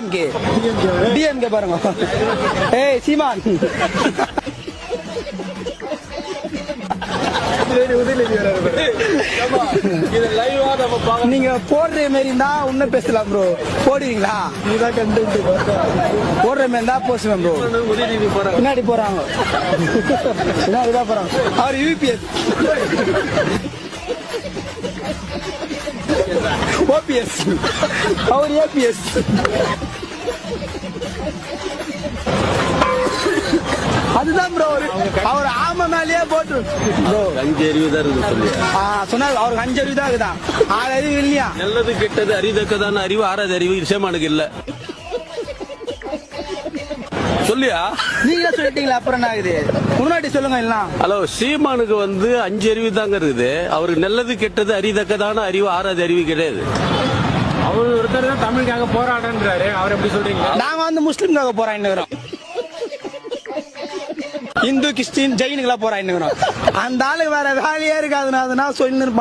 DMK DMK பாருங்க. ஏய் சீமான் நீங்க போடுற மாதிரி இருந்தா உன்ன பேசலாம் ப்ரோ. போடுவீங்களா? நீதான் கண்டென்ட் போடுற மாதிரி இருந்தா பேசுவேன் ப்ரோ. பின்னாடி போறாங்க பின்னாடிதான் போறாங்க. அவர் யூபிஎஸ் ஓபிஎஸ் அவர் ஏபிஎஸ். அதுதான் ப்ரோ அவர் ஆம மேலேயே போட்டு ப்ரோ 5 அறிவு தான் இருக்கு சொல்லி சொன்னாரு. அவருக்கு 5 அறிவு தான் இருக்குதான், 6 அறிவு இல்லையா? நல்லது கெட்டது அறிதக்கதான அறிவு 6வது அறிவு இசைமானுக்கு இல்ல சொல்லியா? நீங்களே சொல்லிட்டீங்களா, அப்புறம் என்ன ஆகுது? முன்னாடி சொல்லுங்க எல்லாம். ஹலோ, சீமானுக்கு 5 அறிவு தாங்க இருக்குது. அவருக்கு நல்லது கெட்டது அறிதக்கதான அறிவு 6வது அறிவு கிடையாது. அவர் ஒருத்தர் தான் தமிழுக்காக போராடுன்றாரு, அவர் எப்படி சொல்றீங்க? நாங்க முஸ்லிம்காக போராடினுக்கிறோம், இந்து கிறிஸ்டின் ஜெயினுங்களா போராடினுக்கிறோம். அந்த ஆளுக்கு வேற வேலையே இருக்காதுன்னா அதனா சொல்லி